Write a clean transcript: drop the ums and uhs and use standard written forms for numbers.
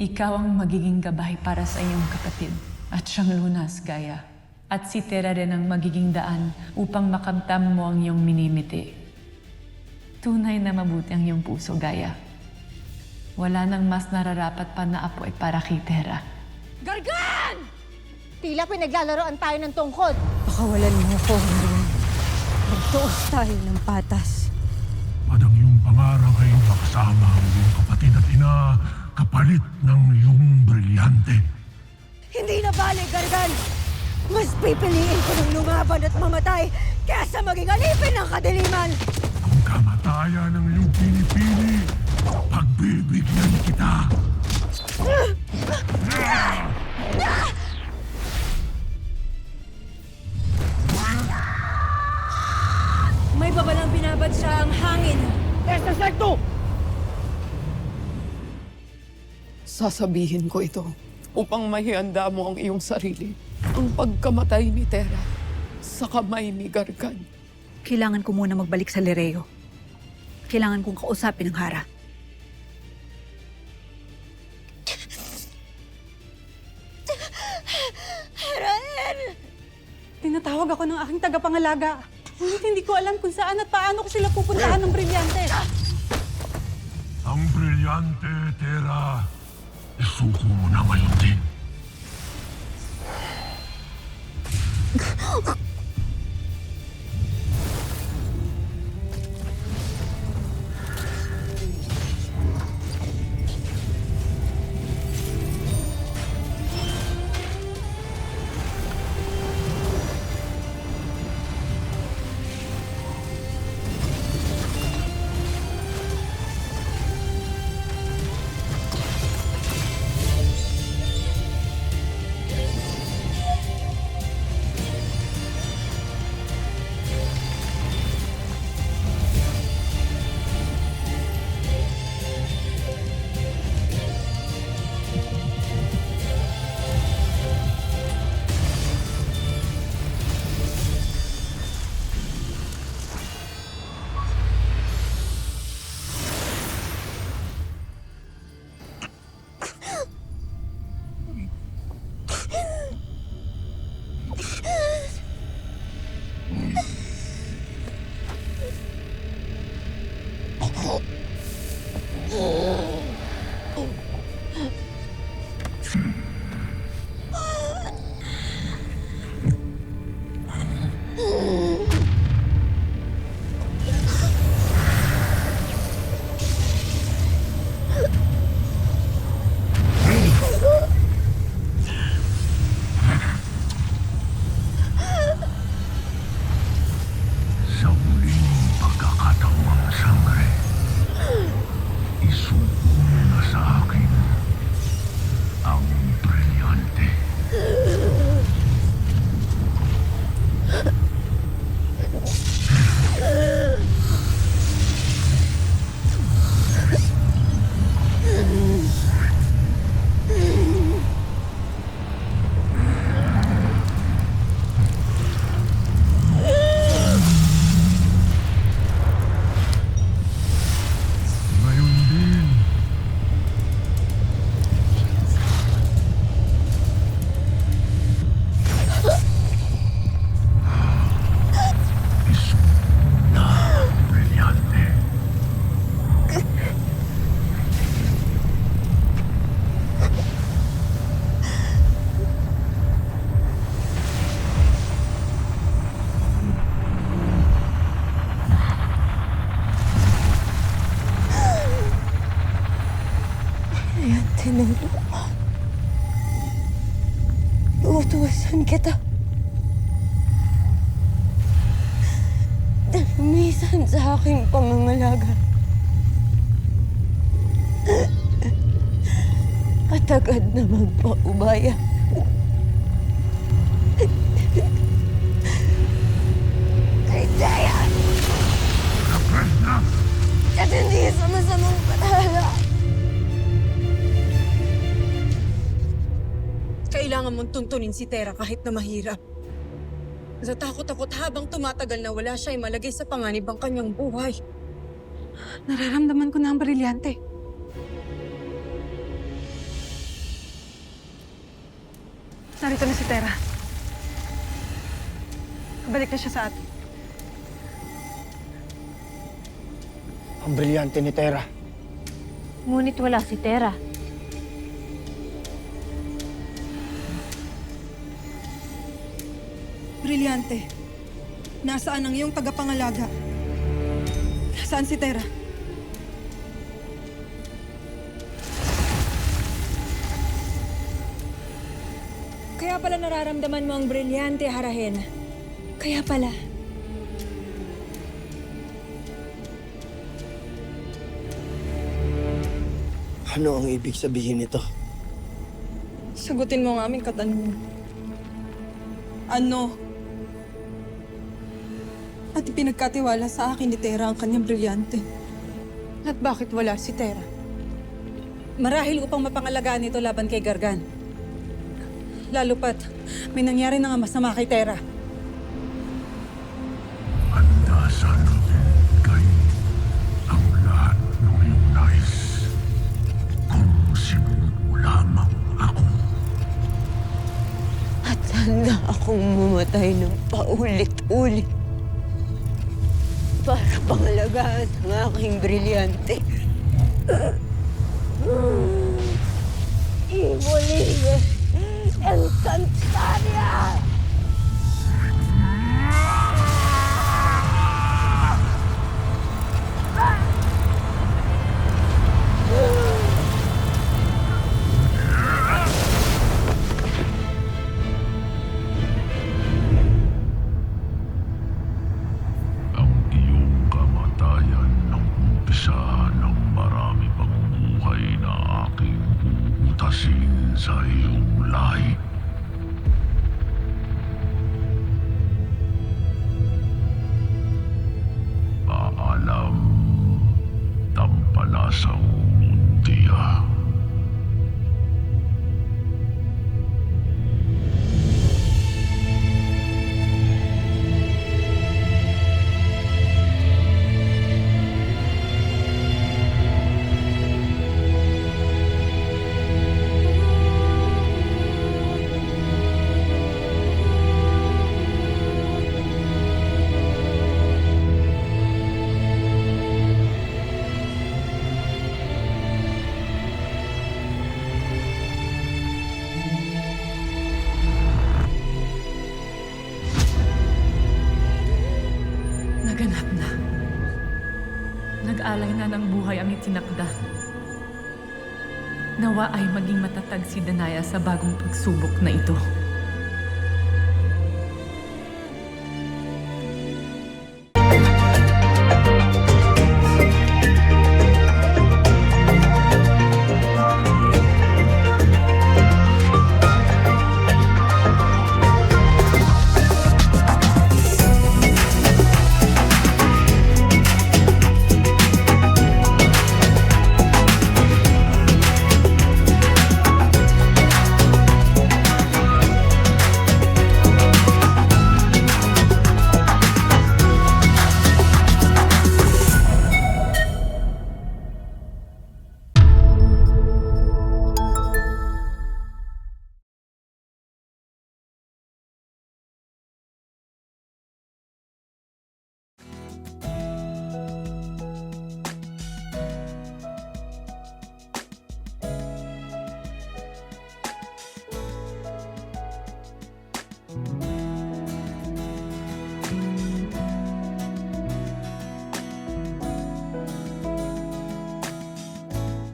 Ikaw ang magiging gabay para sa iyong kapatid at siyang lunas, Gaia. At si Terra rin ang magiging daan upang makamtam mo ang iyong minimiti. Tunay na mabuti ang iyong puso, Gaia. Wala nang mas nararapat pa na apoy para kay Terra. Gargan! Tila pinaglalaroan tayo ng tungkod. Pakawalan mo ko, Maroon. Magtuos tayo ng patas. At ang iyong pangarang ay makasama ang iyong kapatid at ina kapalit ng iyong brilyante. Hindi na bale, Gargan! Mas pipiliin ko ng lumaban at mamatay kaysa maging alipin ng kadiliman! Kung kamatayan ang iyong pinipili, pagbibigyan kita. May babalang binabad sa ang hangin. Sasabihin ko ito upang mahihanda mo ang iyong sarili. Ang pagkamatay ni Terra sa kamay ni Gargan. Kailangan ko muna magbalik sa Lireo. Kailangan kong kausapin ang Hara. Tinatawag ako ng aking tagapangalaga. Ngunit hindi ko alam kung saan at paano ko sila pupuntahan ng brilyante. Ang brilyante, Terra, isuko mo na ngayon din. Sa huling pagkakataong sangre, isuko mo na sa akin ang brilyante. Ngayon din. Isuko na ang brilyante. Ayan, tinuro. Uutuwasan kita. Damisan sa aking pangangalaga. At agad na magpaubaya. Kay Daya! Kapres na! At hindi sa masamang panala. Kailangan mong tuntunin si Terra kahit na mahirap. Natakot-takot habang tumatagal na wala siya ay malagay sa panganib ang kanyang buhay. Nararamdaman ko na ang brilyante. Narito na si Tera. Balik na siya sa atin. Ang brilyante ni Tera. Ngunit wala si Tera. Brilyante. Nasaan ang iyong tagapangalaga? Nasaan si Tera? Kaya pala nararamdaman mo ang brilyante, Harahen. Kaya pala. Ano ang ibig sabihin nito? Sagutin mo ang aming katanungan. Ano? At ipinagkatiwala sa akin ni Tera ang kanyang brilyante. At bakit wala si Tera? Marahil upang mapangalagaan ito laban kay Gargan. Lalo pat, may nangyari na nga masama kay Tera. Handa sana kay ang lahat ng iyong nais. Kung sinunod mo lamang ako. At handa akong mamatay ng paulit-ulit para pangalagaan ang aking brilyante. Ibolile Encantaria! Ang iyong kamatayan ng umpisa ng marami pang buhay na aking uutasin sa iyong lahi. Paalam, Tampalasang Mundia. Naganap na. Nag-alay na ng buhay ang itinakda. Nawa ay maging matatag si Danaya sa bagong pagsubok na ito.